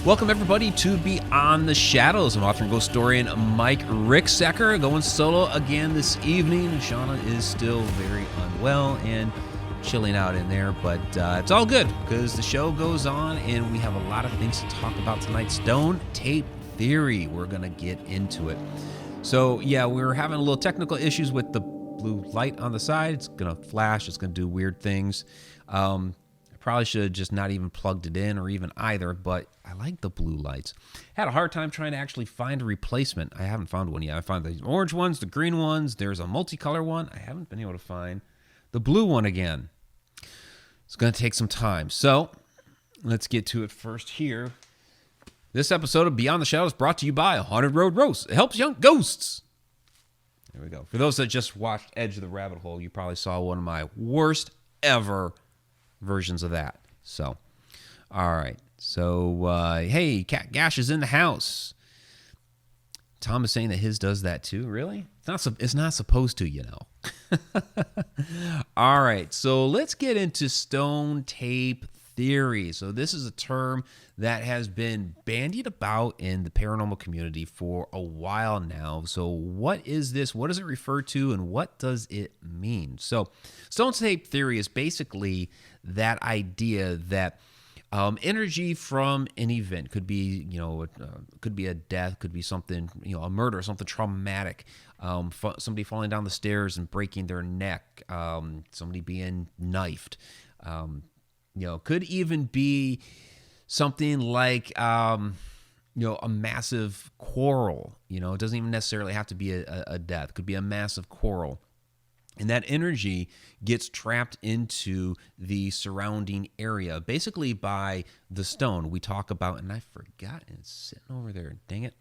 Welcome, everybody, to Beyond the Shadows. I'm author and ghost historian Mike Ricksecker, going solo again this evening. Shauna is still very unwell and chilling out in there, but it's all good because the show goes on and we have a lot of things to talk about tonight. Stone tape theory. We're going to get into it. So, yeah, we're having a little technical issues with the blue light on the side. It's going to flash. It's going to do weird things. Probably should have just not even plugged it in or even either, but I like the blue lights. Had a hard time trying to actually find a replacement. I haven't found one yet. I found the orange ones, the green ones. There's a multicolor one. I haven't been able to find the blue one again. It's going to take some time. So let's get to it first here. This episode of Beyond the Shadows brought to you by Haunted Road Roast. It helps young ghosts. There we go. For those that just watched Edge of the Rabbit Hole, you probably saw one of my worst ever versions of that. So, all right. So, hey, Cat Gash is in the house. Tom is saying that his does that too. Really? It's not supposed to, you know. All right. So let's get into stone tape theory. So this is a term that has been bandied about in the paranormal community for a while now. So what is this? What does it refer to? And what does it mean? So stone tape theory is basically that idea that energy from an event could be, could be a death, could be something, a murder, something traumatic, somebody falling down the stairs and breaking their neck, somebody being knifed, could even be something like, a massive quarrel. It doesn't even necessarily have to be a death. It could be a massive quarrel. And that energy gets trapped into the surrounding area, basically by the stone we talk about. And I forgot, it's sitting over there. Dang it.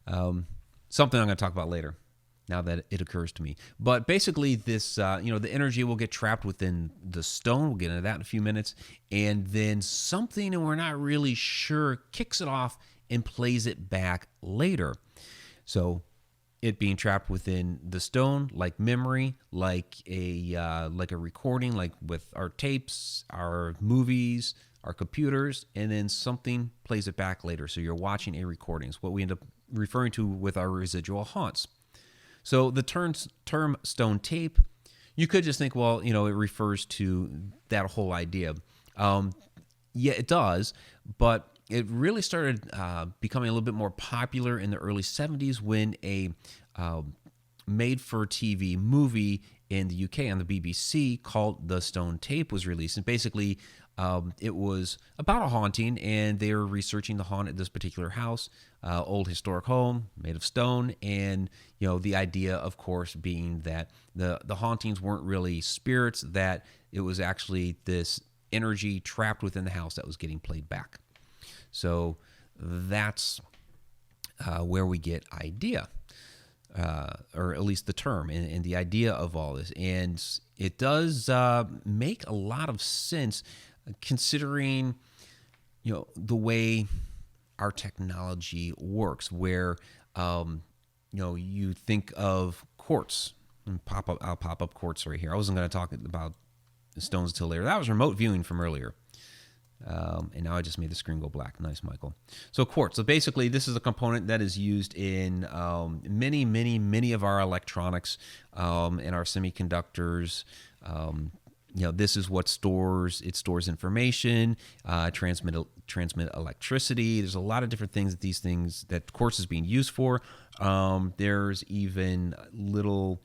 Something I'm going to talk about later, now that it occurs to me. But basically this, the energy will get trapped within the stone. We'll get into that in a few minutes. And then something, and we're not really sure, kicks it off and plays it back later. So it being trapped within the stone, like memory, like a recording, like with our tapes, our movies, our computers, and then something plays it back later. So you're watching a recording. It's what we end up referring to with our residual haunts. So the term stone tape, you could just think, well, it refers to that whole idea. Yeah, it does, but it really started becoming a little bit more popular in the early 70s when a made-for-TV movie in the UK on the BBC called The Stone Tape was released. And basically, it was about a haunting, and they were researching the haunt at this particular house, old historic home made of stone. And, the idea, of course, being that the hauntings weren't really spirits, that it was actually this energy trapped within the house that was getting played back. So that's where we get idea, or at least the term and the idea of all this. And it does make a lot of sense considering, the way our technology works, where, you think of quartz. And I'll pop up quartz right here. I wasn't going to talk about stones until later. That was remote viewing from earlier. And now I just made the screen go black. Nice, Michael. So quartz. So basically, this is a component that is used in many of our electronics, in our semiconductors. This is what stores information, transmit electricity. There's a lot of different things that quartz is being used for. There's even little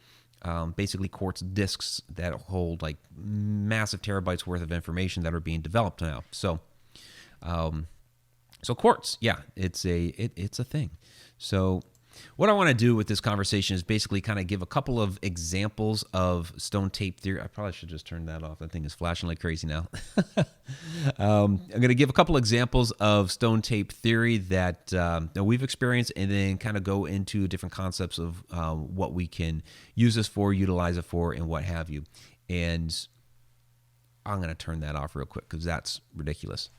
basically quartz discs that hold like massive terabytes worth of information that are being developed now. So quartz, yeah, it's a thing. So what I want to do with this conversation is basically kind of give a couple of examples of stone tape theory. I probably should just turn that off. That thing is flashing like crazy now. I'm going to give a couple examples of stone tape theory that we've experienced, and then kind of go into different concepts of what we can use this for, utilize it for, and what have you. And I'm going to turn that off real quick because that's ridiculous.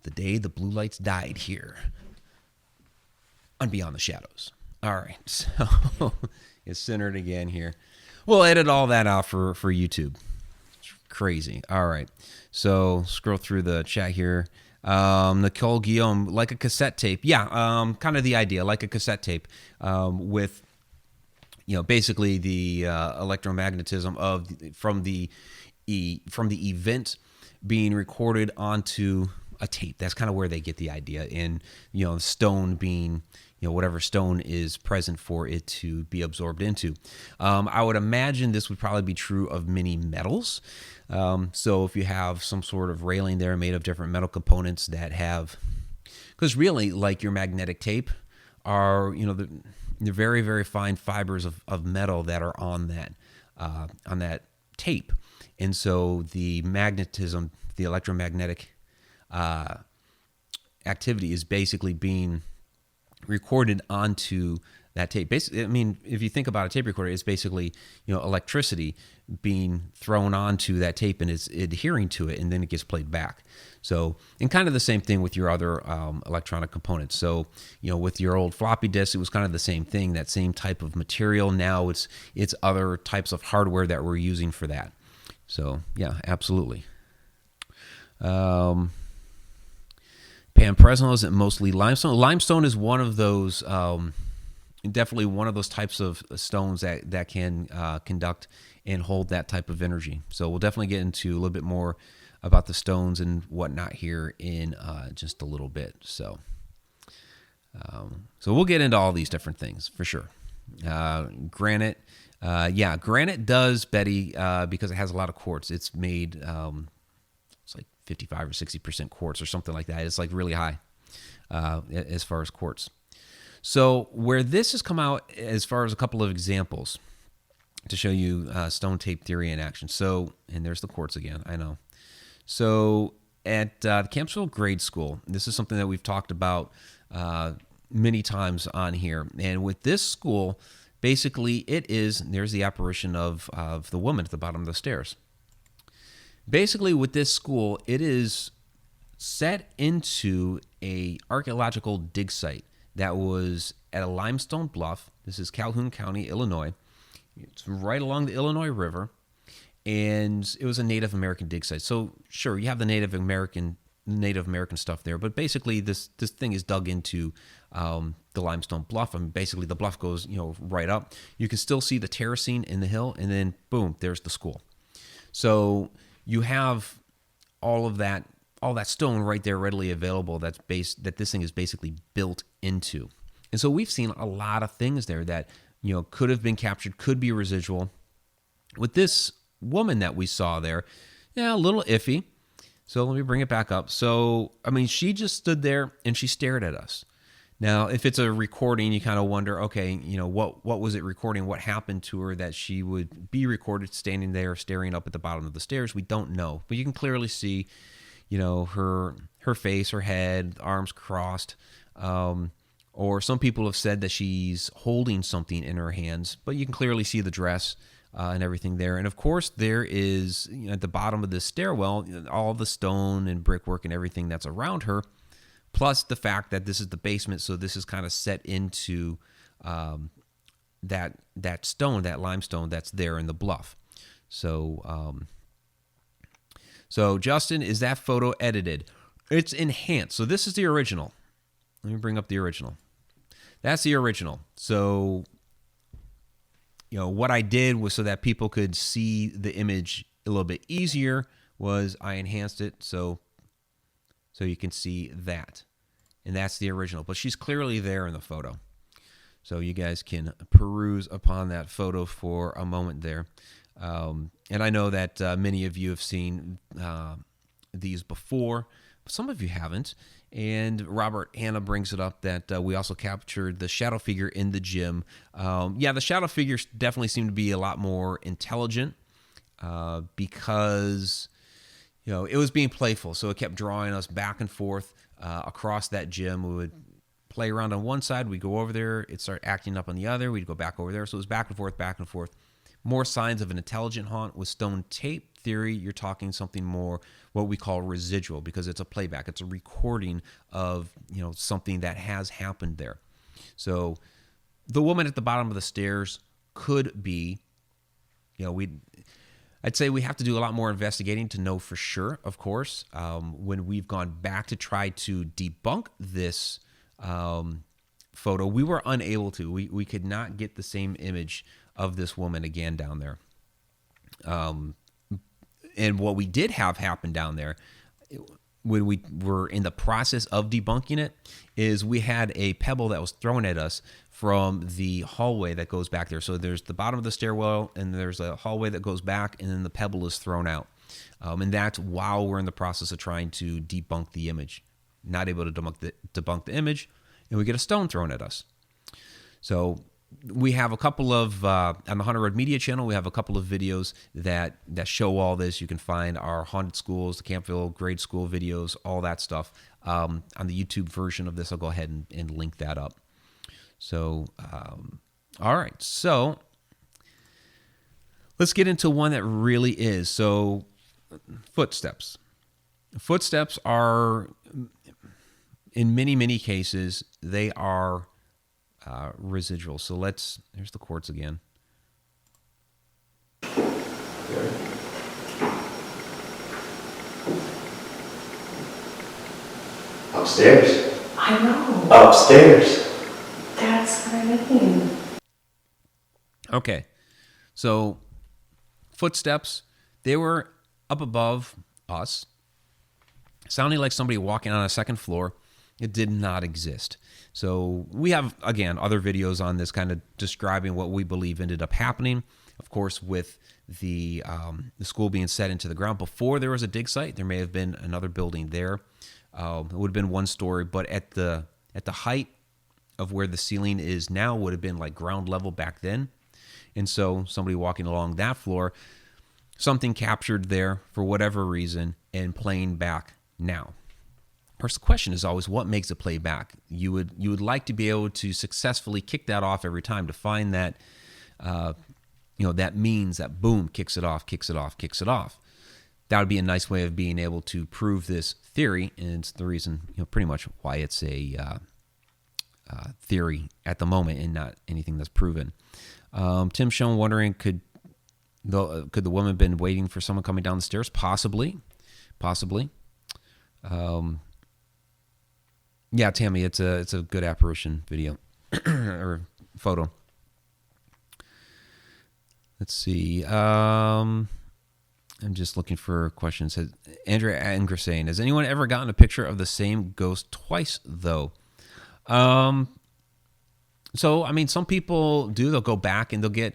The day the blue lights died here on Beyond the Shadows. All right, so it's centered again here. We'll edit all that out for YouTube. It's crazy. All right, so scroll through the chat here. Nicole Guillaume, like a cassette tape. Yeah, kind of the idea, like a cassette tape, with basically the electromagnetism from the event being recorded onto a tape. That's kind of where they get the idea. And stone being whatever stone is present for it to be absorbed into. I would imagine this would probably be true of many metals. So if you have some sort of railing there made of different metal components that have, because really, like your magnetic tape are the very, very fine fibers of metal that are on that tape. And so the magnetism, the electromagnetic activity is basically being recorded onto that tape. Basically, I mean, if you think about a tape recorder, it's basically electricity being thrown onto that tape and it's adhering to it, and then it gets played back. So, and kind of the same thing with your other electronic components. So, with your old floppy disk, it was kind of the same thing, that same type of material. Now it's other types of hardware that we're using for that. So, yeah, absolutely. Pam Fresno, is it mostly limestone? Limestone is one of those, definitely one of those types of stones that can conduct and hold that type of energy. So we'll definitely get into a little bit more about the stones and whatnot here in just a little bit. So we'll get into all these different things for sure. Granite. Granite does, Betty, because it has a lot of quartz. It's made, it's like 55 or 60% quartz or something like that. It's like really high as far as quartz. So where this has come out, as far as a couple of examples to show you stone tape theory in action. So, and there's the quartz again, I know. So at the Campbellsville Grade School, this is something that we've talked about many times on here. And with this school, basically there's the apparition of the woman at the bottom of the stairs. Basically with this school, it is set into a archaeological dig site that was at a limestone bluff. This is Calhoun County, Illinois. It's right along the Illinois River, and it was a Native American dig site. So sure, you have the Native American stuff there, but basically this thing is dug into the limestone bluff. I mean, basically the bluff goes right up. You can still see the terracing in the hill, and then boom, there's the school. So you have all that stone right there readily available that this thing is basically built into. And so we've seen a lot of things there that could have been captured, could be residual. With this woman that we saw there, a little iffy. So let me bring it back up. So, I mean, she just stood there and she stared at us. Now, if it's a recording, you kind of wonder, okay, what was it recording? What happened to her that she would be recorded standing there staring up at the bottom of the stairs? We don't know. But you can clearly see her face, her head, arms crossed. Or some people have said that she's holding something in her hands, but you can clearly see the dress and everything there. And of course, there is at the bottom of this stairwell, all the stone and brickwork and everything that's around her, plus the fact that this is the basement, so this is kind of set into that stone, that limestone that's there in the bluff. So Justin, is that photo edited? It's enhanced. So this is the original. Let me bring up the original. That's the original. So, what I did was so that people could see the image a little bit easier was I enhanced it so you can see that. And that's the original. But she's clearly there in the photo. So you guys can peruse upon that photo for a moment there. And I know that many of you have seen these before, but some of you haven't. And Robert Hanna brings it up that we also captured the shadow figure in the gym. The shadow figures definitely seem to be a lot more intelligent because it was being playful. So it kept drawing us back and forth across that gym. We would play around on one side, we'd go over there, it'd start acting up on the other, we'd go back over there. So it was back and forth, back and forth. More signs of an intelligent haunt. With stone tape theory, you're talking something more what we call residual, because it's a playback. It's a recording of something that has happened there. So the woman at the bottom of the stairs could be, I'd say we have to do a lot more investigating to know for sure, of course. When we've gone back to try to debunk this photo, we were unable to. We could not get the same image of this woman again down there. And what we did have happen down there, when we were in the process of debunking it, is we had a pebble that was thrown at us from the hallway that goes back there. So there's the bottom of the stairwell, and there's a hallway that goes back, and then the pebble is thrown out. And that's while we're in the process of trying to debunk the image. Not able to debunk the image, and we get a stone thrown at us. So we have a couple of, on the Haunted Road Media channel, we have a couple of videos that show all this. You can find our Haunted Schools, the Campville Grade School videos, all that stuff. On the YouTube version of this, I'll go ahead and link that up. So, all right. So let's get into one that really is. So footsteps. Footsteps are, in many, many cases, they are residual. So here's the quartz again. Upstairs. I know. Upstairs. That's what I mean. Okay. So footsteps, they were up above us, sounding like somebody walking on a second floor. It did not exist. So we have, again, other videos on this kind of describing what we believe ended up happening. Of course, with the school being set into the ground before there was a dig site, there may have been another building there. It would have been one story, but at the height of where the ceiling is now would have been like ground level back then. And so somebody walking along that floor, something captured there for whatever reason and playing back now. Of course, the question is always what makes it play back. You would like to be able to successfully kick that off every time, to find that that means that boom, kicks it off. That would be a nice way of being able to prove this theory, and it's the reason, pretty much why it's a theory at the moment and not anything that's proven. Tim Schoen wondering, could the woman have been waiting for someone coming down the stairs? Possibly. Yeah, Tammy, it's a good apparition video or photo. Let's see. I'm just looking for questions. Andrea Anger saying, has anyone ever gotten a picture of the same ghost twice, though? So, I mean, some people do. They'll go back and they'll get,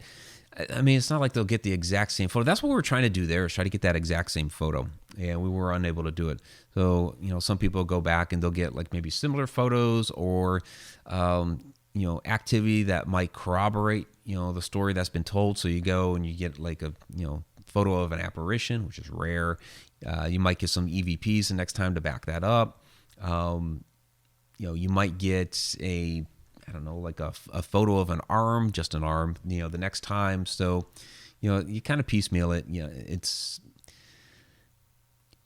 it's not like they'll get the exact same photo. That's what we're trying to do there, is try to get that exact same photo. And we were unable to do it. So, some people go back and they'll get like maybe similar photos or, activity that might corroborate, the story that's been told. So you go and you get like a, photo of an apparition, which is rare. You might get some EVPs the next time to back that up. You might get like a photo of an arm, just an arm, the next time. So, you kind of piecemeal it. It's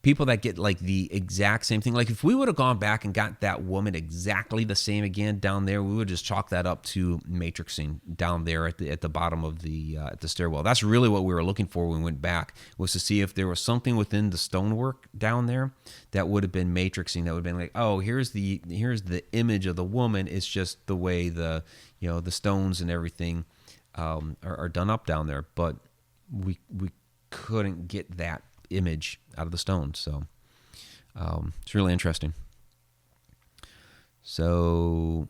people that get like the exact same thing. Like if we would have gone back and got that woman exactly the same again down there, we would just chalk that up to matrixing down there at the bottom of the stairwell. That's really what we were looking for when we went back, was to see if there was something within the stonework down there that would have been matrixing. That would have been like, oh, here's the image of the woman. It's just the way the stones and everything are done up down there. But we couldn't get that image out of the stone. So it's really interesting. So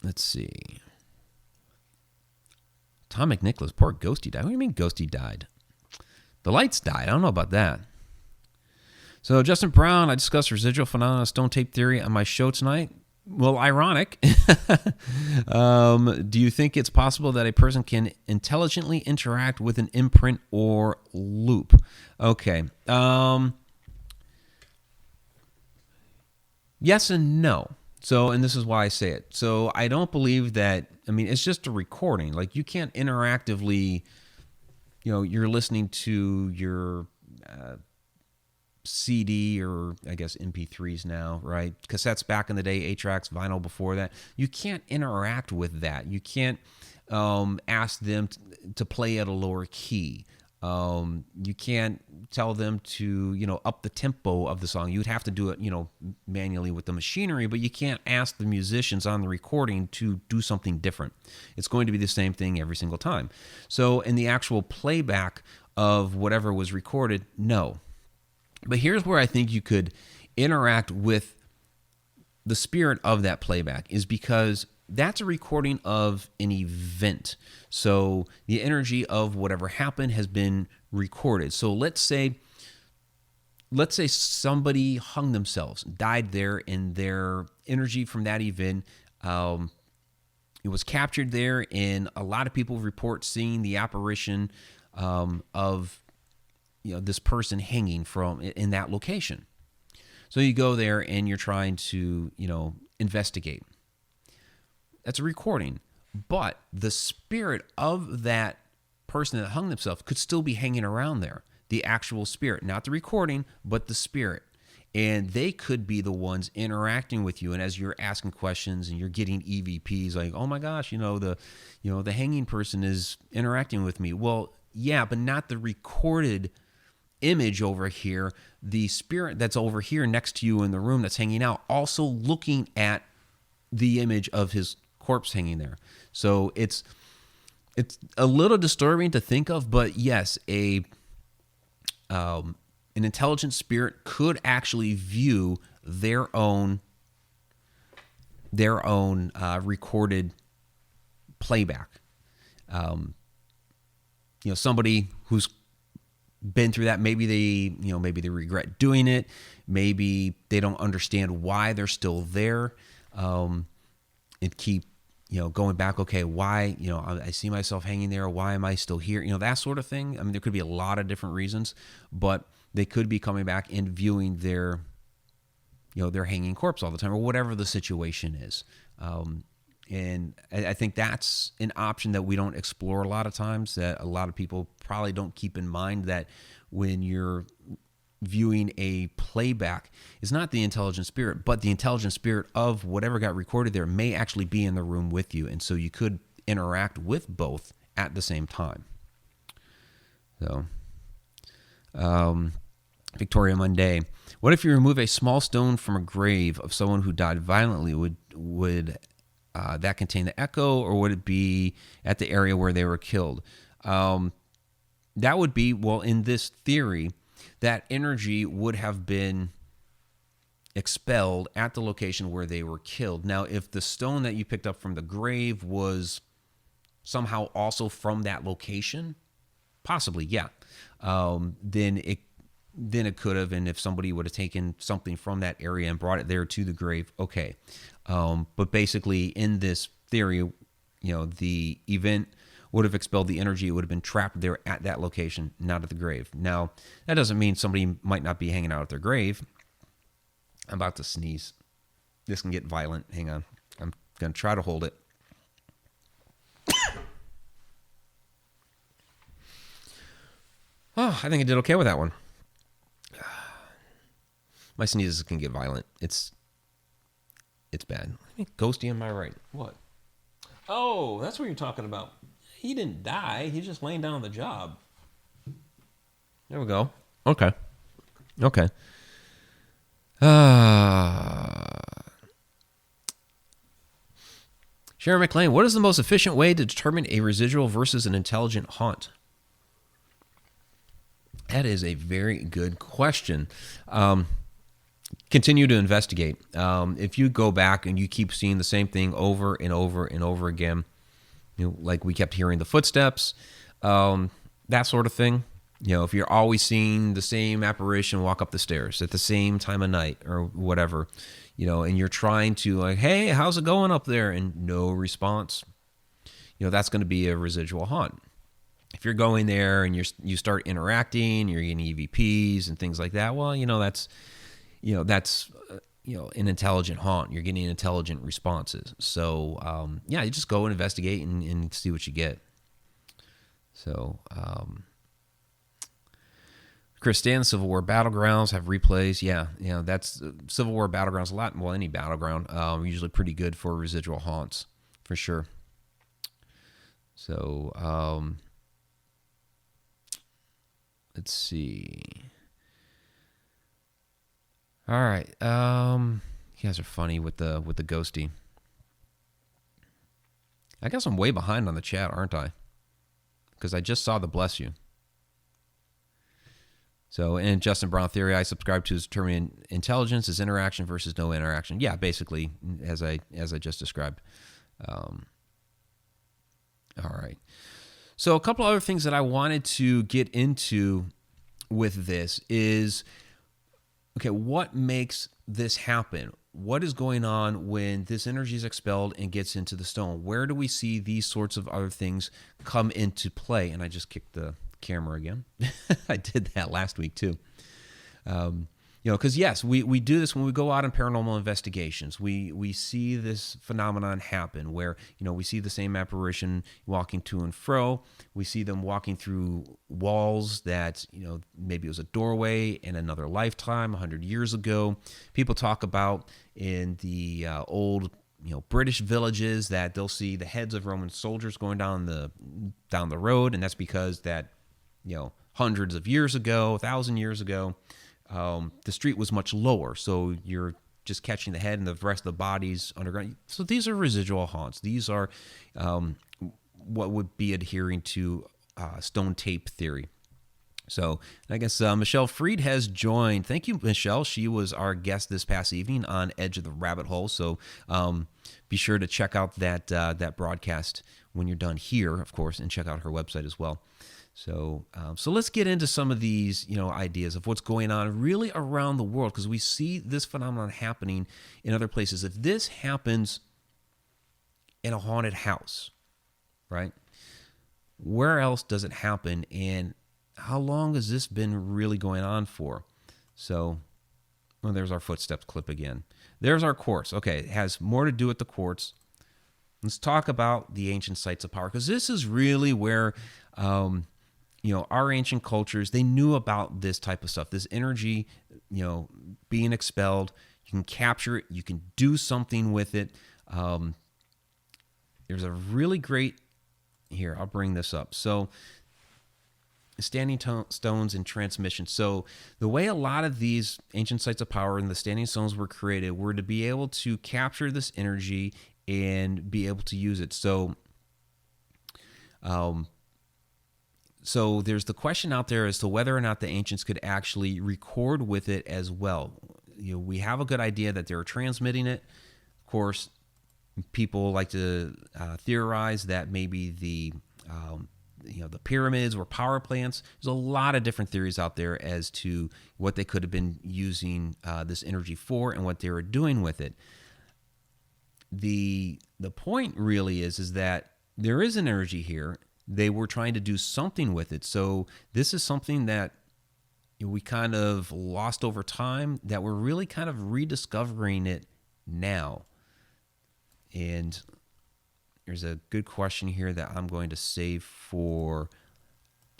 let's see. Tom McNicholas, poor Ghosty died. What do you mean Ghosty died? The lights died. I don't know about that. So Justin Brown, I discussed residual phenomena stone tape theory on my show tonight. Well, ironic. Do you think it's possible that a person can intelligently interact with an imprint or loop? Okay. Yes and no. So, and this is why I say it. So I don't believe that, it's just a recording. Like you can't interactively, you're listening to your CD or I guess MP3s now, right? Cassettes back in the day, 8-tracks, vinyl before that. You can't interact with that. You can't ask them to play at a lower key. You can't tell them to, up the tempo of the song. You'd have to do it, manually with the machinery, but you can't ask the musicians on the recording to do something different. It's going to be the same thing every single time. So in the actual playback of whatever was recorded, no. But here's where I think you could interact with the spirit of that playback, is because that's a recording of an event. So the energy of whatever happened has been recorded. So let's say somebody hung themselves, died there, and their energy from that event, it was captured there, and a lot of people report seeing the apparition of this person hanging from in that location. So you go there and you're trying to investigate. That's a recording, but the spirit of that person that hung themselves could still be hanging around there. The actual spirit, not the recording, but the spirit. And they could be the ones interacting with you. And as you're asking questions and you're getting EVPs, like, oh my gosh, the hanging person is interacting with me. Well, yeah, but not the recorded image over here. The spirit that's over here next to you in the room that's hanging out, also looking at the image of his corpse hanging there. So it's a little disturbing to think of, but yes, an intelligent spirit could actually view their own recorded playback. Somebody who's been through that, maybe they regret doing it, maybe they don't understand why they're still there, and keep going back, okay, why, I see myself hanging there, why am I still here, that sort of thing. I mean, there could be a lot of different reasons, but they could be coming back and viewing their hanging corpse all the time, or whatever the situation is. And I think that's an option that we don't explore a lot of times, that a lot of people probably don't keep in mind, that when you're viewing a playback, is not the intelligent spirit, but the intelligent spirit of whatever got recorded there may actually be in the room with you. And so you could interact with both at the same time. So, Victoria Monday, what if you remove a small stone from a grave of someone who died violently? Would that contain the echo, or would it be at the area where they were killed? That would be, well, in this theory, that energy would have been expelled at the location where they were killed. Now, if the stone that you picked up from the grave was somehow also from that location, possibly, yeah. Then it could have, and if somebody would have taken something from that area and brought it there to the grave, okay. But basically, in this theory, the event would have expelled the energy. It would have been trapped there at that location, not at the grave. Now, that doesn't mean somebody might not be hanging out at their grave. I'm about to sneeze. This can get violent. Hang on. I'm going to try to hold it. Oh, I think I did okay with that one. My sneezes can get violent. It's bad. Ghosty on my right. What? Oh, that's what you're talking about. He didn't die. He's just laying down on the job. There we go. Okay. Sharon McLean, what is the most efficient way to determine a residual versus an intelligent haunt? That is a very good question. Continue to investigate. If you go back and you keep seeing the same thing over and over and over again, like we kept hearing the footsteps, that sort of thing. If you're always seeing the same apparition walk up the stairs at the same time of night or whatever, and you're trying to, like, hey, how's it going up there? And no response, that's going to be a residual haunt. If you're going there and you start interacting, you're getting EVPs and things like that, well, that's an intelligent haunt. You're getting intelligent responses. So, you just go and investigate and see what you get. So, Chris Stan, Civil War Battlegrounds have replays. Yeah, that's Civil War Battlegrounds a lot. Well, any battleground, usually pretty good for residual haunts, for sure. So, let's see. All right. You guys are funny with the ghosty. I guess I'm way behind on the chat, aren't I? Because I just saw the bless you. So in Justin Brown theory, I subscribe to is determining intelligence is interaction versus no interaction. Yeah, basically, as I just described. All right. So a couple other things that I wanted to get into with this is, okay, what makes this happen? What is going on when this energy is expelled and gets into the stone? Where do we see these sorts of other things come into play? And I just kicked the camera again. I did that last week too. Because yes, we do this when we go out on paranormal investigations. We see this phenomenon happen where, we see the same apparition walking to and fro. We see them walking through walls that, maybe it was a doorway in another lifetime, 100 years ago. People talk about in the old, British villages that they'll see the heads of Roman soldiers going down the road, and that's because that, hundreds of years ago, 1,000 years ago, the street was much lower, so you're just catching the head and the rest of the bodies underground. So these are residual haunts. These are what would be adhering to stone tape theory. So I guess Michelle Freed has joined. Thank you, Michelle. She was our guest this past evening on Edge of the Rabbit Hole. So be sure to check out that broadcast when you're done here, of course, and check out her website as well. So let's get into some of these, ideas of what's going on really around the world, because we see this phenomenon happening in other places. If this happens in a haunted house, right, where else does it happen, and how long has this been really going on for? So, there's our footsteps clip again. There's our quartz. Okay, it has more to do with the quartz. Let's talk about the ancient sites of power, because this is really where our ancient cultures, they knew about this type of stuff, this energy, being expelled. You can capture it. You can do something with it. There's a really great, here, I'll bring this up. So standing stones and transmission. So the way a lot of these ancient sites of power and the standing stones were created were to be able to capture this energy and be able to use it. So there's the question out there as to whether or not the ancients could actually record with it as well. We have a good idea that they're transmitting it. Of course, people like to theorize that maybe the pyramids were power plants. There's a lot of different theories out there as to what they could have been using this energy for and what they were doing with it. The point really is that there is an energy here. They were trying to do something with it. So this is something that we kind of lost over time, that we're really kind of rediscovering it now. And there's a good question here that I'm going to save for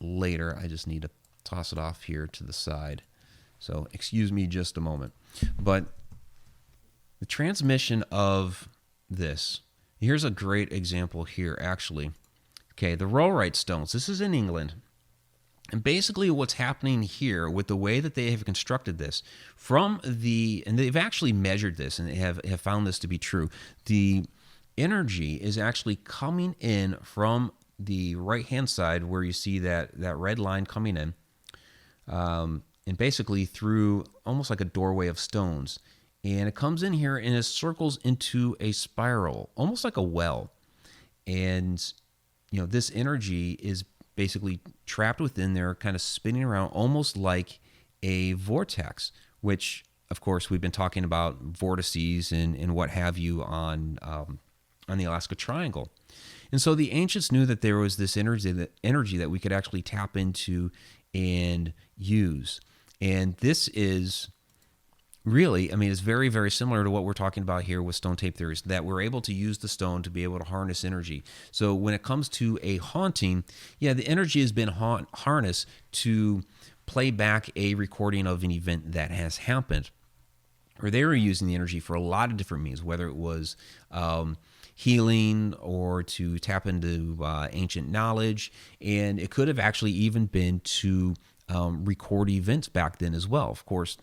later. I just need to toss it off here to the side. So excuse me just a moment. But the transmission of this, here's a great example here, actually. Okay, the rollright stones. This is in England. And basically what's happening here with the way that they have constructed this, and they've actually measured this and have found this to be true. The energy is actually coming in from the right-hand side where you see that red line coming in, and basically through almost like a doorway of stones. And it comes in here and it circles into a spiral, almost like a well. And this energy is basically trapped within there, kind of spinning around almost like a vortex, which, of course, we've been talking about vortices and what have you on the Alaska Triangle. And so the ancients knew that there was this energy that we could actually tap into and use. And this is really, it's very, very similar to what we're talking about here with stone tape theories, that we're able to use the stone to be able to harness energy. So when it comes to a haunting, the energy has been harnessed to play back a recording of an event that has happened. Or they were using the energy for a lot of different means, whether it was healing or to tap into ancient knowledge. And it could have actually even been to record events back then as well. Of course,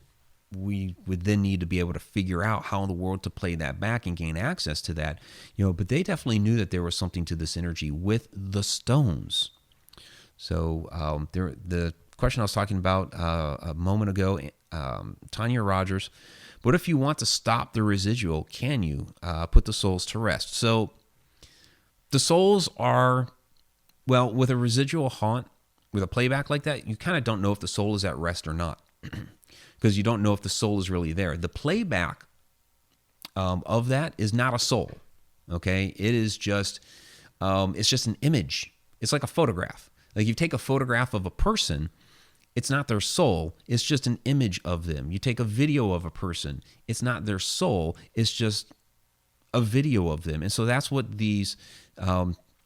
we would then need to be able to figure out how in the world to play that back and gain access to that, but they definitely knew that there was something to this energy with the stones. So the question I was talking about a moment ago, Tanya Rogers, what if you want to stop the residual? Can you put the souls to rest? So the souls are, well, with a residual haunt, with a playback like that, you kind of don't know if the soul is at rest or not. Because you don't know if the soul is really there. The playback of that is not a soul, okay? It is just, it's just an image. It's like a photograph. Like you take a photograph of a person, it's not their soul, it's just an image of them. You take a video of a person, it's not their soul, it's just a video of them. And so that's what these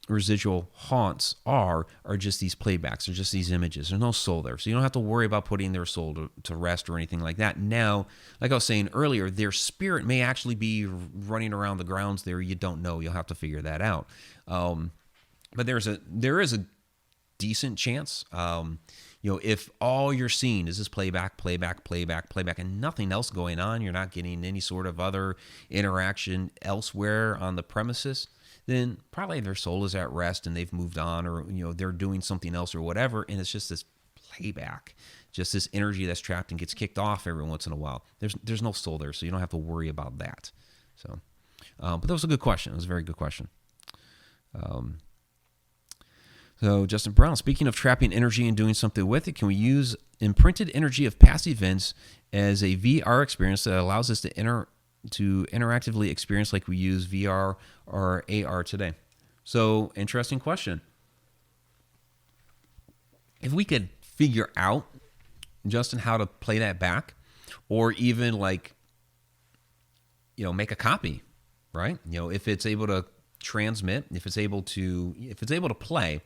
residual haunts are just these playbacks. They're just these images. There's no soul there. So you don't have to worry about putting their soul to rest or anything like that. Now, like I was saying earlier, their spirit may actually be running around the grounds there. You don't know. You'll have to figure that out. But there is a decent chance, if all you're seeing is this playback, and nothing else going on, you're not getting any sort of other interaction elsewhere on the premises, then probably their soul is at rest and they've moved on, or they're doing something else or whatever, and it's just this playback, just this energy that's trapped and gets kicked off every once in a while. There's no soul there, so you don't have to worry about that. So, but that was a good question. It was a very good question. So Justin Brown, speaking of trapping energy and doing something with it, can we use imprinted energy of past events as a VR experience that allows us to interactively experience like we use VR or AR today? So, interesting question. If we could figure out, Justin, how to play that back, or even make a copy, right? If it's able to transmit, if it's able to play,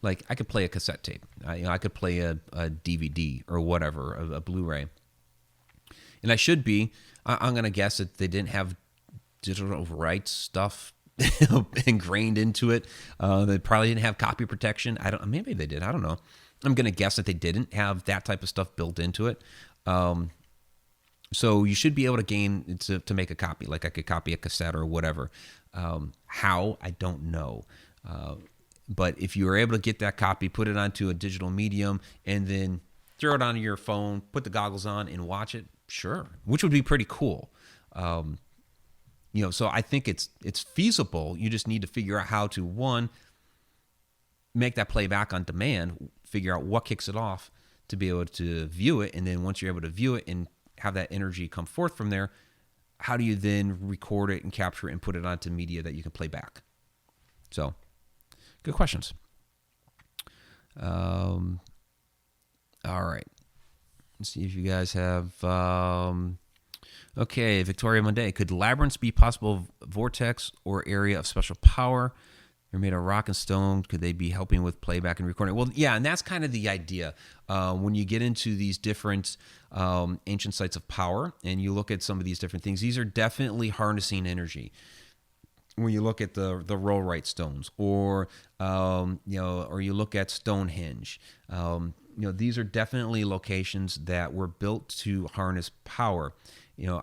like I could play a cassette tape, I could play a DVD or whatever, a Blu-ray, and I should be. I'm going to guess that they didn't have digital rights stuff ingrained into it. They probably didn't have copy protection. Maybe they did. I don't know. I'm going to guess that they didn't have that type of stuff built into it. So you should be able to gain to make a copy. Like I could copy a cassette or whatever. How? I don't know. But if you were able to get that copy, put it onto a digital medium, and then throw it onto your phone, put the goggles on, and watch it, sure, which would be pretty cool. So I think it's feasible. You just need to figure out how to, one, make that play back on demand, figure out what kicks it off to be able to view it, and then once you're able to view it and have that energy come forth from there, how do you then record it and capture it and put it onto media that you can play back? So, good questions. All right. Let's see if you guys have... Okay, Victoria Monday. Could labyrinths be possible vortex or area of special power? They're made of rock and stone. Could they be helping with playback and recording? Well, yeah, and that's kind of the idea. When you get into these different ancient sites of power and you look at some of these different things, these are definitely harnessing energy. When you look at the Rollright stones, or or you look at Stonehenge, these are definitely locations that were built to harness power.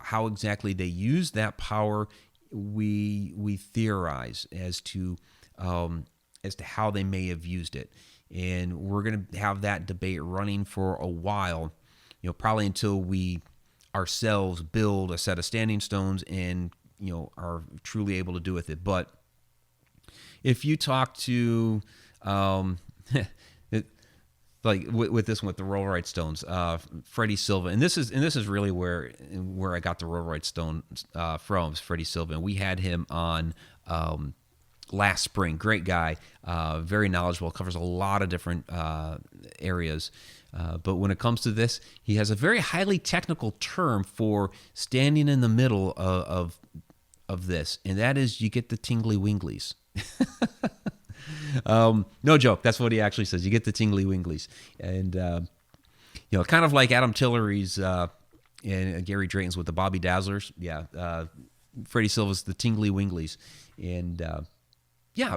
How exactly they use that power, we theorize as to how they may have used it, and we're going to have that debate running for a while. Probably until we ourselves build a set of standing stones and are truly able to do with it. But if you talk to like with this one, with the Rollright stones, Freddie Silva, and this is really where I got the Rollright stone from, Freddie Silva. And we had him on last spring. Great guy, very knowledgeable, covers a lot of different areas. But when it comes to this, he has a very highly technical term for standing in the middle of this, and that is you get the tingly winglies. No joke. That's what he actually says. You get the tingly winglies. And, kind of like Adam Tillery's and Gary Drayton's with the Bobby Dazzlers. Yeah. Freddie Silva's the tingly winglies. And,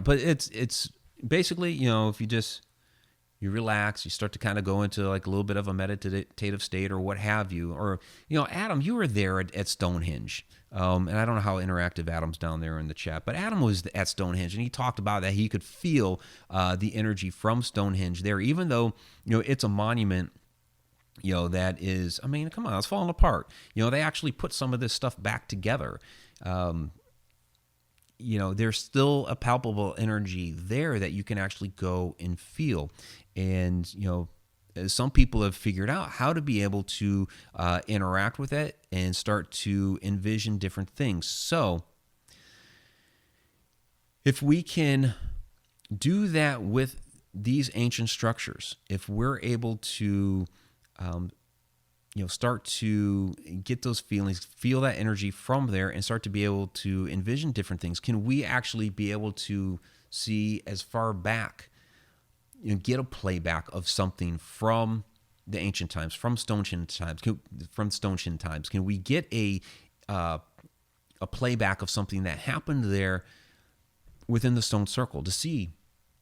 but it's basically, if you just You relax, you start to kind of go into like a little bit of a meditative state or what have you. Or, Adam, you were there at Stonehenge. And I don't know how interactive Adam's down there in the chat, but Adam was at Stonehenge and he talked about that he could feel the energy from Stonehenge there, even though, it's a monument, that is, I mean, come on, it's falling apart. They actually put some of this stuff back together. There's still a palpable energy there that you can actually go and feel. And, some people have figured out how to be able to interact with it and start to envision different things. So if we can do that with these ancient structures, if we're able to start to get those feelings, feel that energy from there, and start to be able to envision different things, can we actually be able to see as far back, get a playback of something from the ancient times, from Stonehenge times? Can we get a playback of something that happened there within the stone circle to see,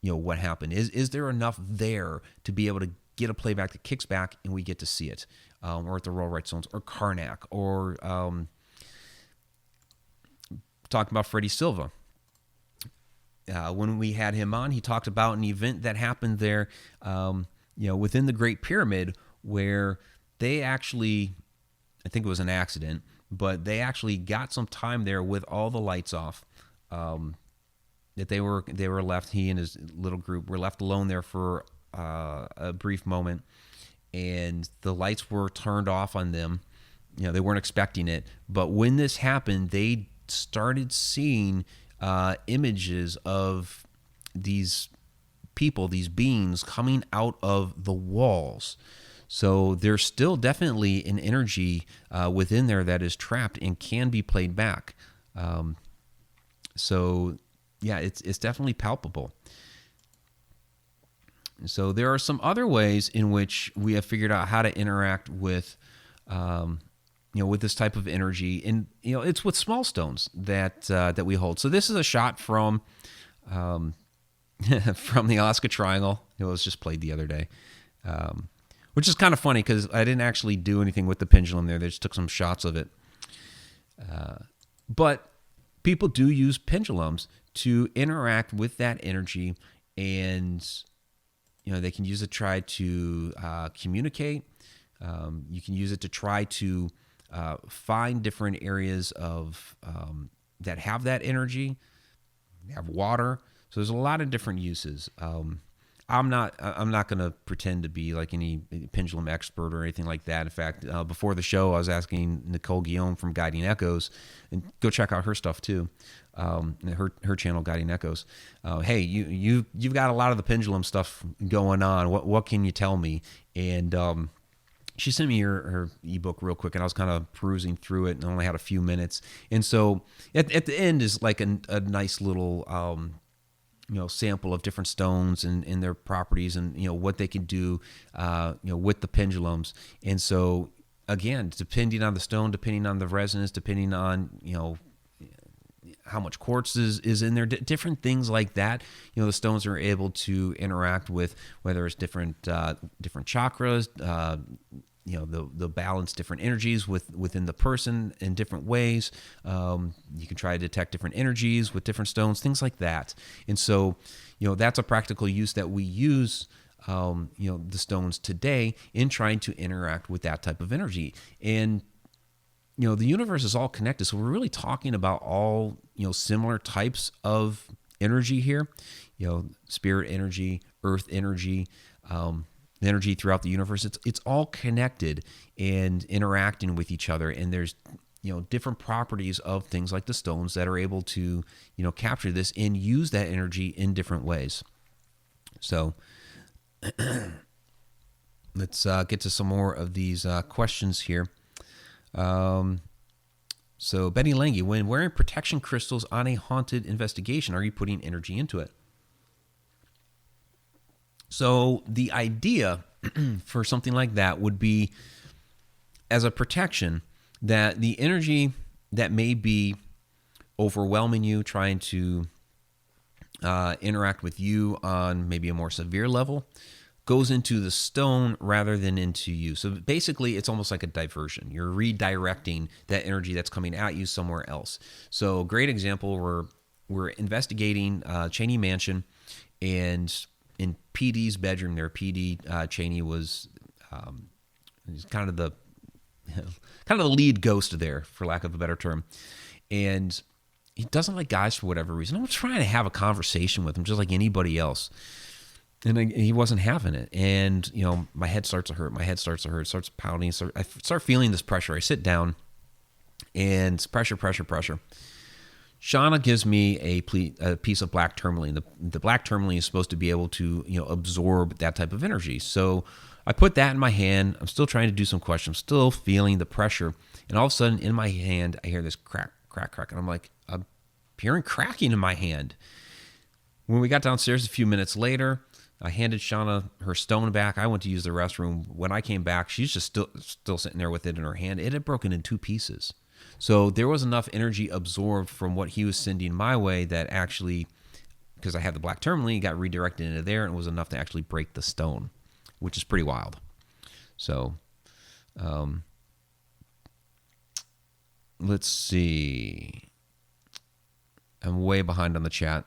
what happened? Is there enough there to be able to get a playback that kicks back and we get to see it? Or at the Royal Right Stones, or Karnak, or talking about Freddie Silva. When we had him on, he talked about an event that happened there, within the Great Pyramid, where they actually, I think it was an accident, but they actually got some time there with all the lights off. That they were left, he and his little group were left alone there for a brief moment, and the lights were turned off on them. They weren't expecting it, but when this happened, they started seeing images of these people, these beings coming out of the walls. So there's still definitely an energy within there that is trapped and can be played back. So yeah, it's definitely palpable. So there are some other ways in which we have figured out how to interact with, with this type of energy, and it's with small stones that we hold. So this is a shot from from the Alaska Triangle. It was just played the other day, which is kind of funny because I didn't actually do anything with the pendulum there. They just took some shots of it. But people do use pendulums to interact with that energy, and they can use it to try to communicate. You can use it to try to find different areas of that have that energy, have water. So there's a lot of different uses. I'm not going to pretend to be like any pendulum expert or anything like that. In fact, before the show, I was asking Nicole Guillaume from Guiding Echoes, and go check out her stuff too. Her channel, Guiding Echoes. Hey, you've got a lot of the pendulum stuff going on. What can you tell me? And she sent me her ebook real quick, and I was kind of perusing through it, and I only had a few minutes. And so at the end is like a nice little sample of different stones and their properties, and what they can do with the pendulums. And so again, depending on the stone, depending on the resonance, depending on how much quartz is in there, different things like that. The stones are able to interact with, whether it's different chakras. They'll balance different energies within the person in different ways. You can try to detect different energies with different stones, things like that. And so, that's a practical use that we use, the stones today in trying to interact with that type of energy. And, the universe is all connected. So we're really talking about all, similar types of energy here, spirit energy, earth energy, energy throughout the universe. It's all connected and interacting with each other. And there's, different properties of things like the stones that are able to, capture this and use that energy in different ways. So let's get to some more of these questions here. So Benny Lange, when wearing protection crystals on a haunted investigation, are you putting energy into it? So the idea for something like that would be, as a protection, that the energy that may be overwhelming you, trying to interact with you on maybe a more severe level, goes into the stone rather than into you. So basically, it's almost like a diversion. You're redirecting that energy that's coming at you somewhere else. So great example, we're investigating Cheney Mansion, and in PD's bedroom there, PD Cheney was he's kind of the lead ghost there, for lack of a better term, and he doesn't like guys for whatever reason. I'm trying to have a conversation with him just like anybody else. And he wasn't having it. And, my head starts to hurt. It starts pounding. I start feeling this pressure. I sit down, and it's pressure. Shauna gives me a piece of black tourmaline. The black tourmaline is supposed to be able to, absorb that type of energy. So I put that in my hand. I'm still trying to do some questions. I'm still feeling the pressure. And all of a sudden, in my hand, I hear this crack. And I'm like, I'm hearing cracking in my hand. When we got downstairs a few minutes later, I handed Shauna her stone back. I went to use the restroom. When I came back, she's just still sitting there with it in her hand. It had broken in 2 pieces. So there was enough energy absorbed from what he was sending my way that actually, because I had the black tourmaline, got redirected into there, and it was enough to actually break the stone, which is pretty wild. So let's see. I'm way behind on the chat.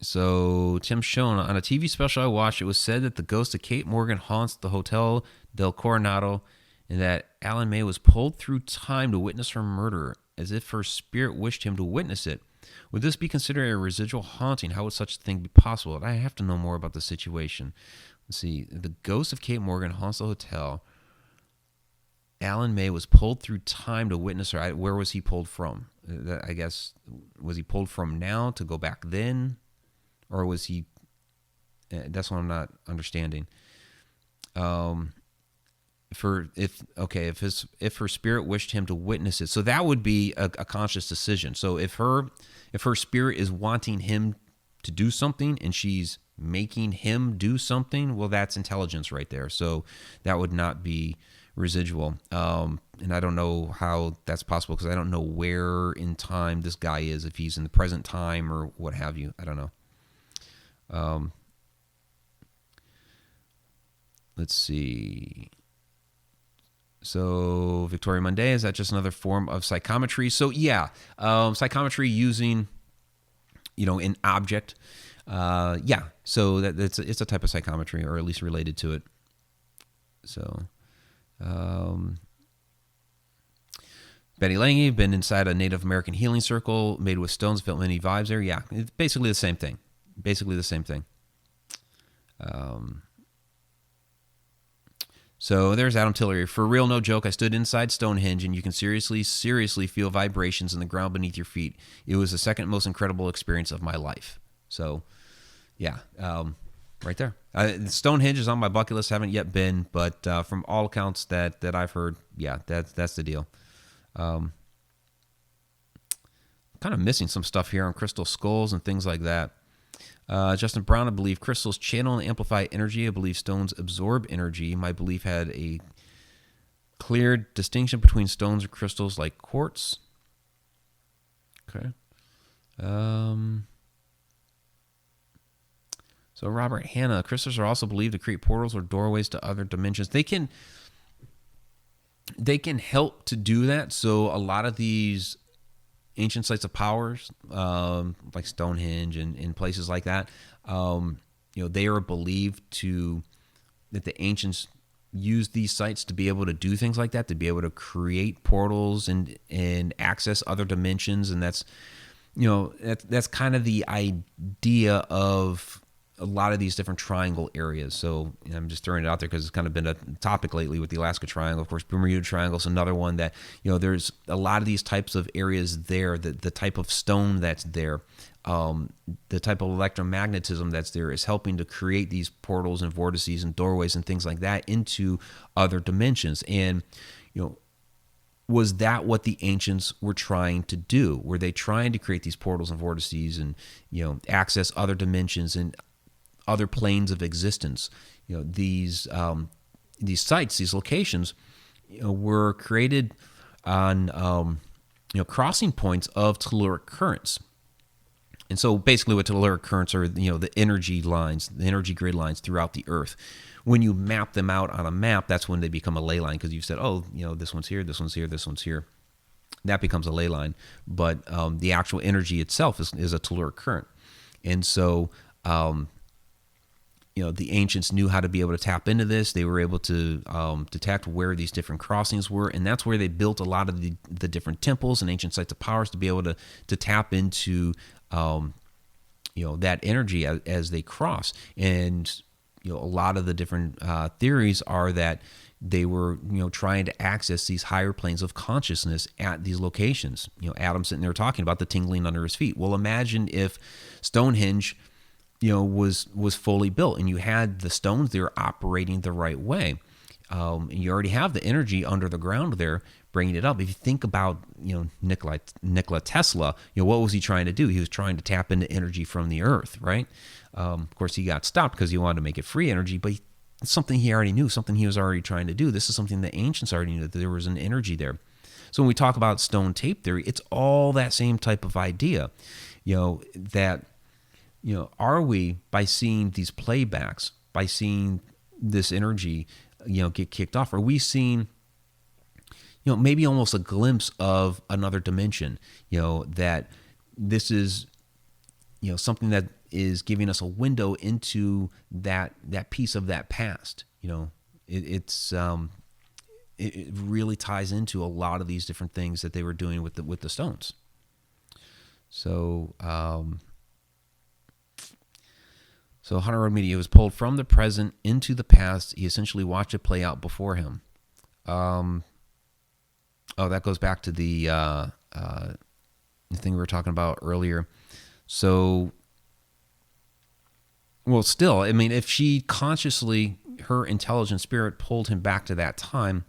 So Tim Schoen, on a TV special I watched, it was said that the ghost of Kate Morgan haunts the Hotel del Coronado, and that Alan May was pulled through time to witness her murder, as if her spirit wished him to witness it. Would this be considered a residual haunting? How would such a thing be possible? I have to know more about the situation. Let's see. The ghost of Kate Morgan haunts the hotel. Alan May was pulled through time to witness her. Where was he pulled from? I guess, was he pulled from now to go back then? Or was he... That's what I'm not understanding. If her spirit wished him to witness it, so that would be a conscious decision. So if her spirit is wanting him to do something and she's making him do something, well, that's intelligence right there. So that would not be residual. And I don't know how that's possible, because I don't know where in time this guy is, if he's in the present time or what have you. I don't know. Let's see. So Victoria Monday, is that just another form of psychometry? So yeah, psychometry using, an object. Yeah, so it's a type of psychometry, or at least related to it. So, Betty Lange, been inside a Native American healing circle made with stones, felt many vibes there. Yeah, it's basically the same thing. So there's Adam Tillery. For real, no joke, I stood inside Stonehenge, and you can seriously feel vibrations in the ground beneath your feet. It was the second most incredible experience of my life. So, yeah, right there. Stonehenge is on my bucket list. Haven't yet been, but from all accounts that I've heard, yeah, that's the deal. Kind of missing some stuff here on crystal skulls and things like that. Justin Brown, I believe crystals channel and amplify energy. I believe stones absorb energy. My belief had a clear distinction between stones and crystals like quartz. Okay. So Robert Hanna, crystals are also believed to create portals or doorways to other dimensions. They can help to do that. So a lot of these ancient sites of powers, like Stonehenge and places like that, they are believed that the ancients used these sites to be able to do things like that, to be able to create portals and access other dimensions. And that's kind of the idea of a lot of these different triangle areas. So I'm just throwing it out there because it's kind of been a topic lately with the Alaska Triangle. Of course, Bermuda Triangle is another one that, there's a lot of these types of areas there, the type of stone that's there, the type of electromagnetism that's there is helping to create these portals and vortices and doorways and things like that into other dimensions. And, was that what the ancients were trying to do? Were they trying to create these portals and vortices and, access other dimensions and other planes of existence? These sites, these locations, were created on crossing points of telluric currents. And so basically what telluric currents are, the energy lines, the energy grid lines throughout the earth. When you map them out on a map, that's when they become a ley line, because you've said, this one's here, this one's here, this one's here. That becomes a ley line. But the actual energy itself is a telluric current. And so, the ancients knew how to be able to tap into this. They were able to detect where these different crossings were, and that's where they built a lot of the different temples and ancient sites of powers to be able to tap into that energy as they cross. And a lot of the different theories are that they were trying to access these higher planes of consciousness at these locations. Adam's sitting there talking about the tingling under his feet. Well, imagine if Stonehenge was fully built and you had the stones there operating the right way. And you already have the energy under the ground there bringing it up. If you think about, Nikola Tesla, what was he trying to do? He was trying to tap into energy from the earth, right? Of course, he got stopped because he wanted to make it free energy, but it's something he already knew, something he was already trying to do. This is something the ancients already knew, that there was an energy there. So when we talk about stone tape theory, it's all that same type of idea, that, are we, by seeing these playbacks, by seeing this energy, get kicked off, are we seeing, maybe almost a glimpse of another dimension, that this is, something that is giving us a window into that piece of that past. It really ties into a lot of these different things that they were doing with the stones. So, Hunter Road Media was pulled from the present into the past. He essentially watched it play out before him. That goes back to the thing we were talking about earlier. So, well, still, I mean, if she consciously, her intelligent spirit pulled him back to that time,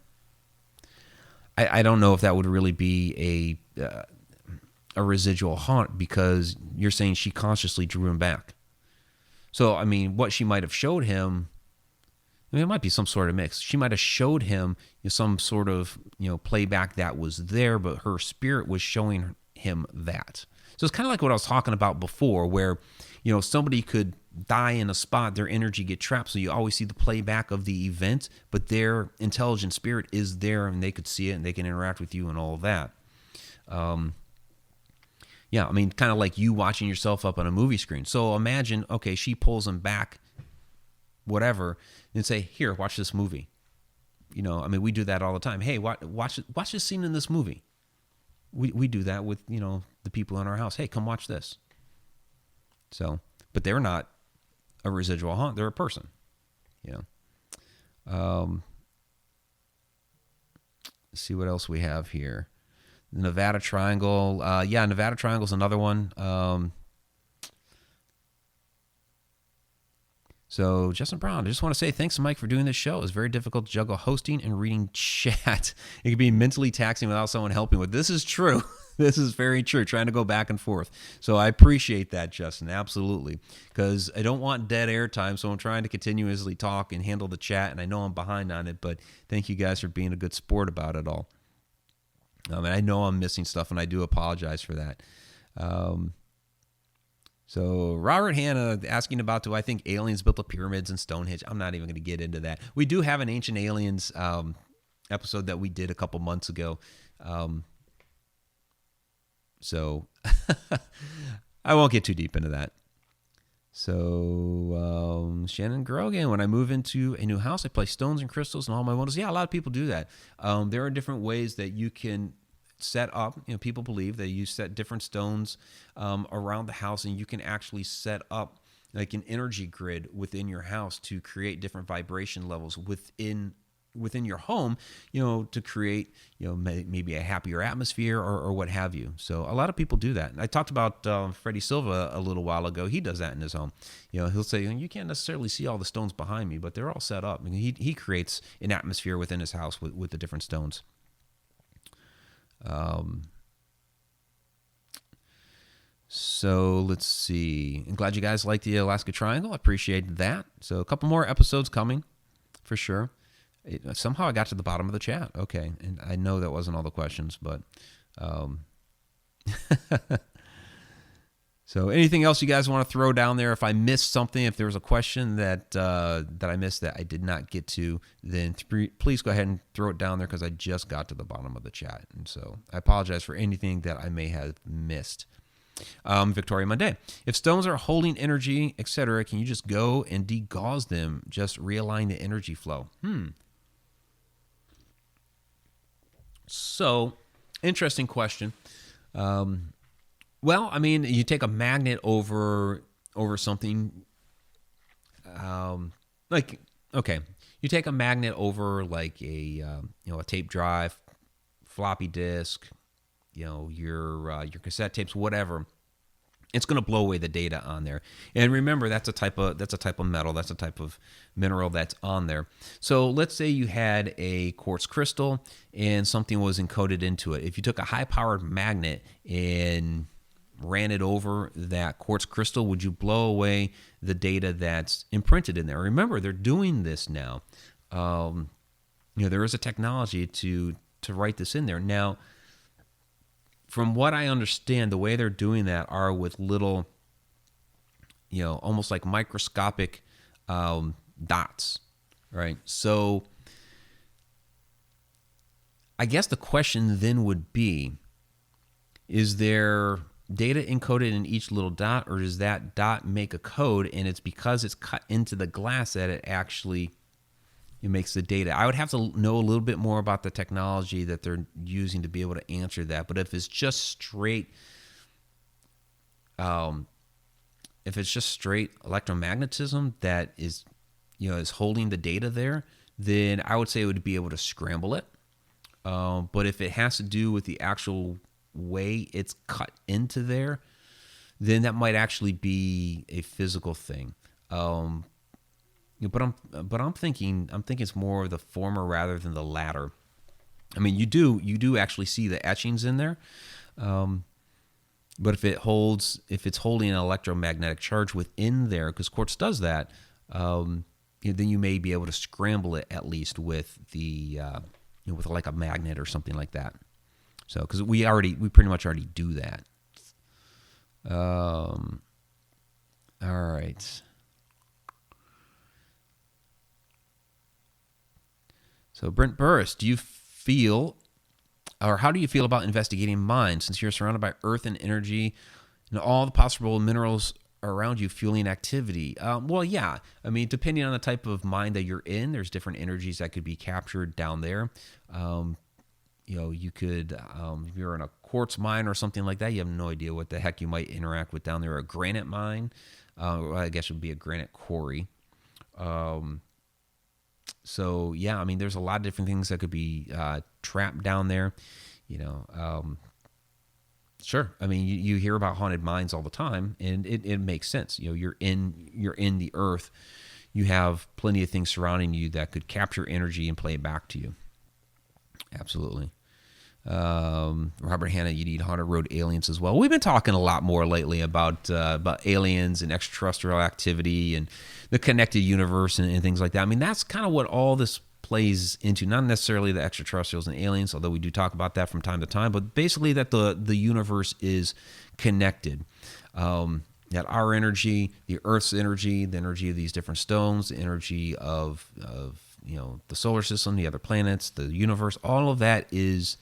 I don't know if that would really be a residual haunt, because you're saying she consciously drew him back. So, I mean, what she might have showed him, it might be some sort of mix. She might have showed him some sort of, playback that was there, but her spirit was showing him that. So it's kind of like what I was talking about before, where, somebody could die in a spot, their energy get trapped. So you always see the playback of the event, but their intelligent spirit is there and they could see it and they can interact with you and all of that. Yeah, I mean, kind of like you watching yourself up on a movie screen. So imagine, okay, she pulls him back, whatever, and say, here, watch this movie. We do that all the time. Hey, watch this scene in this movie. We do that with, the people in our house. Hey, come watch this. So, but they're not a residual haunt. They're a person, Let's see what else we have here. The Nevada Triangle. Nevada Triangle is another one. So, Justin Brown, I just want to say thanks to Mike for doing this show. It's very difficult to juggle hosting and reading chat. It can be mentally taxing without someone helping with. This is true. This is very true, trying to go back and forth. So I appreciate that, Justin, absolutely, because I don't want dead air time, so I'm trying to continuously talk and handle the chat, and I know I'm behind on it, but thank you guys for being a good sport about it all. And I know I'm missing stuff, and I do apologize for that. So Robert Hanna asking about, do I think aliens built the pyramids in Stonehenge? I'm not even going to get into that. We do have an Ancient Aliens episode that we did a couple months ago. So I won't get too deep into that. So Shannon Grogan, when I move into a new house, I place stones and crystals and all my windows. Yeah, a lot of people do that. There are different ways that you can set up. People believe that you set different stones around the house, and you can actually set up like an energy grid within your house to create different vibration levels within your home, to create, maybe a happier atmosphere or what have you. So a lot of people do that. I talked about Freddie Silva a little while ago. He does that in his home. He'll say, you can't necessarily see all the stones behind me, but they're all set up. He creates an atmosphere within his house with the different stones. So let's see. I'm glad you guys like the Alaska Triangle. I appreciate that. So a couple more episodes coming for sure. Somehow I got to the bottom of the chat. Okay. And I know that wasn't all the questions, but So anything else you guys want to throw down there? If I missed something, if there was a question that I missed that I did not get to, then please go ahead and throw it down there because I just got to the bottom of the chat. And so I apologize for anything that I may have missed. Victoria Monday. If stones are holding energy, etc., can you just go and degauss them? Just realign the energy flow. So, interesting question. Well, I mean, you take a magnet over something, like, okay, you take a magnet over like a a tape drive, floppy disk, your cassette tapes, whatever. It's going to blow away the data on there. And remember, that's a type of metal, that's a type of mineral that's on there. So let's say you had a quartz crystal and something was encoded into it. If you took a high-powered magnet and ran it over that quartz crystal, would you blow away the data that's imprinted in there? Remember, they're doing this now. There is a technology to write this in there. Now, from what I understand, the way they're doing that are with little, almost like microscopic dots, right? So I guess the question then would be, is there data encoded in each little dot, or does that dot make a code, and it's because it's cut into the glass that it makes the data? I would have to know a little bit more about the technology that they're using to be able to answer that. But if it's just straight, electromagnetism that is holding the data there, then I would say it would be able to scramble it. But if it has to do with the actual way it's cut into there, then that might actually be a physical thing. But I'm thinking it's more of the former rather than the latter. I mean, you do actually see the etchings in there, but if it's holding an electromagnetic charge within there, because quartz does that, then you may be able to scramble it at least with the with like a magnet or something like that. So, because we pretty much already do that. All right. So, Brent Burris, how do you feel about investigating mines since you're surrounded by earth and energy and all the possible minerals around you fueling activity? Well, yeah. I mean, depending on the type of mine that you're in, there's different energies that could be captured down there. You could, if you're in a quartz mine or something like that, you have no idea what the heck you might interact with down there. A granite mine, I guess it would be a granite quarry. So, yeah, I mean, there's a lot of different things that could be trapped down there. Sure. I mean, you hear about haunted mines all the time, and it makes sense. You're in the earth. You have plenty of things surrounding you that could capture energy and play it back to you. Absolutely. Robert Hanna, you need haunted road aliens as well. We've been talking a lot more lately about aliens and extraterrestrial activity and the connected universe and things like that. I mean, that's kind of what all this plays into. Not necessarily the extraterrestrials and aliens, although we do talk about that from time to time, but basically that the universe is connected. That our energy, the Earth's energy, the energy of these different stones, the energy of the solar system, the other planets, the universe, all of that is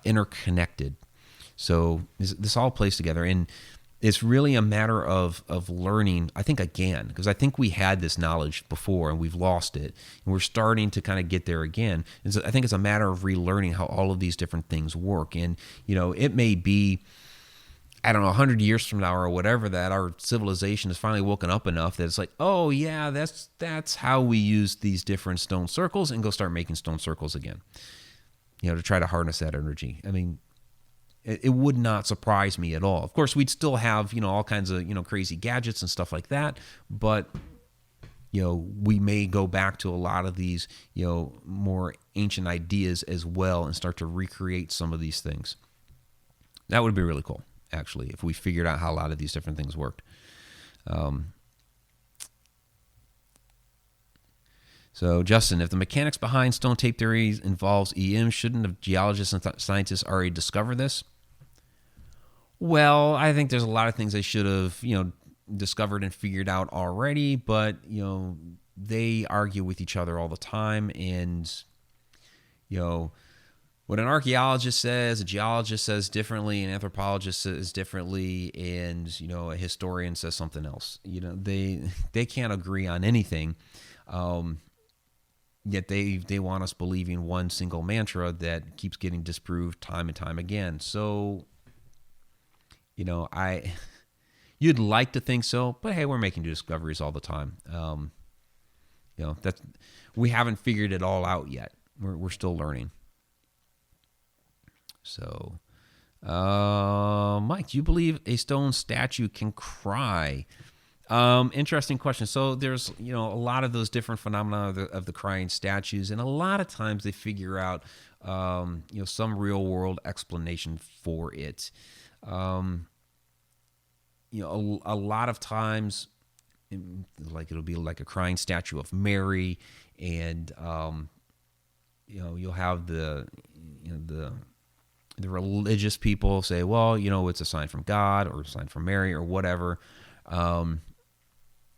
interconnected. So this all plays together, and it's really a matter of learning, I think, again, because I think we had this knowledge before and we've lost it, and we're starting to kind of get there again. And so I think it's a matter of relearning how all of these different things work. And, it may be, I don't know, 100 years from now or whatever, that our civilization has finally woken up enough that it's like, oh yeah, that's how we use these different stone circles, and go start making stone circles again, to try to harness that energy. I mean, it would not surprise me at all. Of course, we'd still have, all kinds of, crazy gadgets and stuff like that, but we may go back to a lot of these, more ancient ideas as well, and start to recreate some of these things. That would be really cool, actually, if we figured out how a lot of these different things worked. So, Justin, if the mechanics behind stone tape theory involves EM, shouldn't the geologists and scientists already discover this? Well, I think there's a lot of things they should have, discovered and figured out already, but, they argue with each other all the time. And, you know, what an archaeologist says, a geologist says differently, an anthropologist says differently, and, a historian says something else. They can't agree on anything. Yet they want us believing one single mantra that keeps getting disproved time and time again. So, you'd like to think so, but hey, we're making new discoveries all the time. That's, we haven't figured it all out yet. We're still learning. So, Mike, do you believe a stone statue can cry? Interesting question. So there's, a lot of those different phenomena of the crying statues, and a lot of times they figure out, some real world explanation for it. A lot of times, like it'll be like a crying statue of Mary, and you'll have the religious people say, well, it's a sign from God or a sign from Mary or whatever.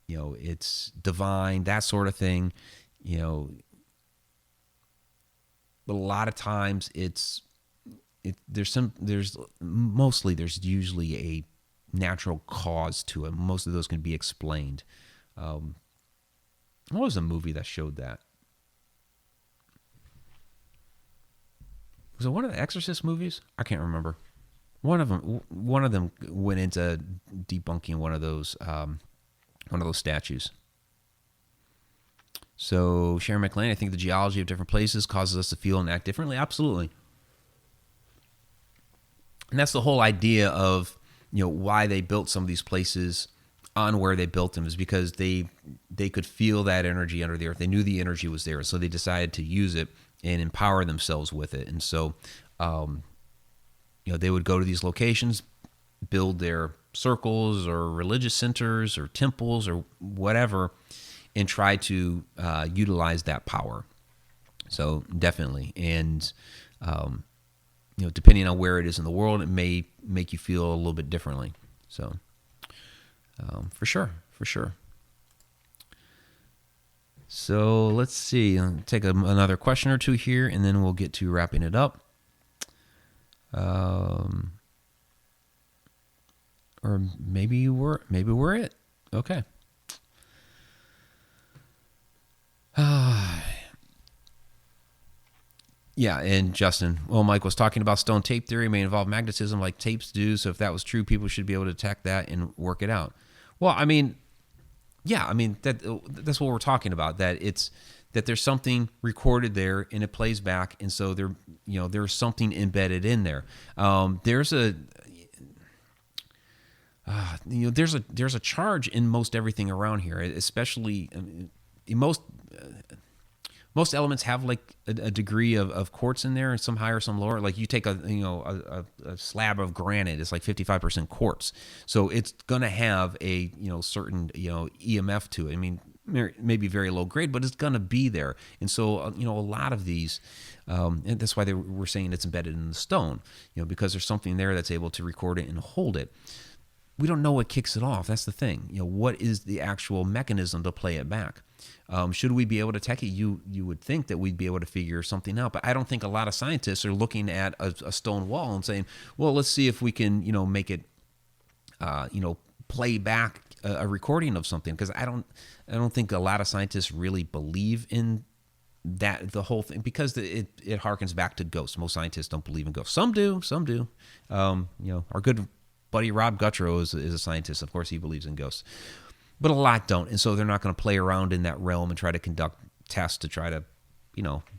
It's divine, that sort of thing. But a lot of times there's usually a natural cause to it. Most of those can be explained. What was a movie that showed that? Was it one of the Exorcist movies? I can't remember. One of them went into debunking one of those statues. So Sharon McLean, I think the geology of different places causes us to feel and act differently. Absolutely. And that's the whole idea of, why they built some of these places on where they built them, is because they could feel that energy under the earth. They knew the energy was there, so they decided to use it and empower themselves with it. And so, they would go to these locations, build their circles or religious centers or temples or whatever, and try to utilize that power. So definitely. And, depending on where it is in the world, it may make you feel a little bit differently. So, for sure. So let's see. I'll take another question or two here, and then we'll get to wrapping it up. Or maybe we're it. Okay. Yeah, and Justin, Mike was talking about stone tape theory may involve magnetism like tapes do. So if that was true, people should be able to detect that and work it out. Well, that's what we're talking about. That there's something recorded there and it plays back, and so there's something embedded in there. There's a charge in most everything around here, especially most elements have like a degree of quartz in there, and some higher, some lower. Like you take a slab of granite, it's like 55% quartz, so it's gonna have a certain EMF to it. I mean, maybe very low grade, but it's gonna be there. And so a lot of these, and that's why we're saying it's embedded in the stone, because there's something there that's able to record it and hold it. We don't know what kicks it off. That's the thing. What is the actual mechanism to play it back? Should we be able to tech it? You would think that we'd be able to figure something out, but I don't think a lot of scientists are looking at a stone wall and saying, well, let's see if we can, make it, play back a recording of something. Because I don't think a lot of scientists really believe in that, the whole thing, because it harkens back to ghosts. Most scientists don't believe in ghosts. Some do. Our good buddy Rob Guttrow is a scientist. Of course, he believes in ghosts. But a lot don't, and so they're not going to play around in that realm and try to conduct tests to try to,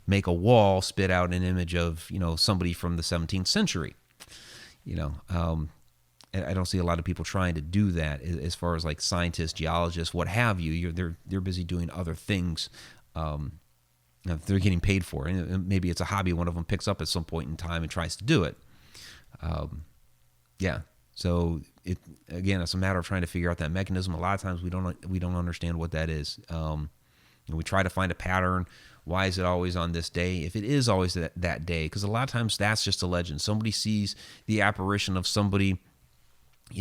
make a wall spit out an image of, somebody from the 17th century. I don't see a lot of people trying to do that as far as like scientists, geologists, what have you. They're busy doing other things. They're getting paid for it. And maybe it's a hobby one of them picks up at some point in time and tries to do it. So it's a matter of trying to figure out that mechanism. A lot of times we don't understand what that is. We try to find a pattern. Why is it always on this day? If it is always that day, because a lot of times that's just a legend. Somebody sees the apparition of somebody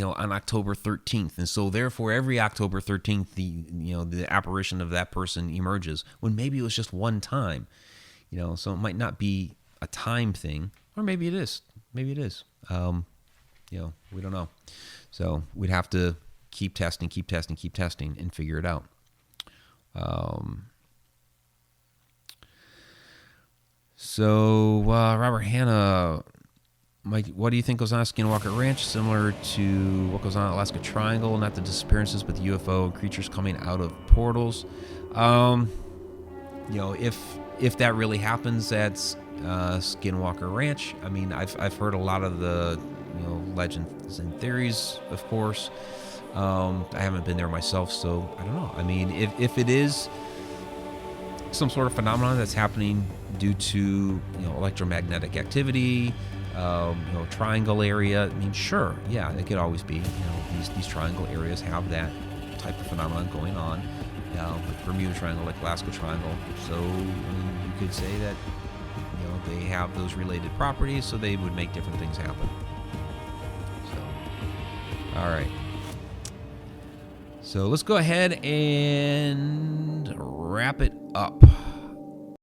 on October 13th. And so therefore every October 13th, the apparition of that person emerges, when maybe it was just one time. So it might not be a time thing, or maybe it is. Maybe it is. We don't know. So we'd have to keep testing, and figure it out. Robert Hanna, Mike, what do you think goes on at Skinwalker Ranch? Similar to what goes on at Alaska Triangle, not the disappearances, but the UFO and creatures coming out of portals. If that really happens at Skinwalker Ranch, I mean, I've heard a lot of the legends and theories, of course. I haven't been there myself, so I don't know. I mean, if it is some sort of phenomenon that's happening due to electromagnetic activity, triangle area, I mean, sure, yeah, it could always be. These triangle areas have that type of phenomenon going on, like Bermuda Triangle, like Alaska Triangle. So I mean, you could say that they have those related properties, so they would make different things happen. So, all right. So let's go ahead and wrap it up.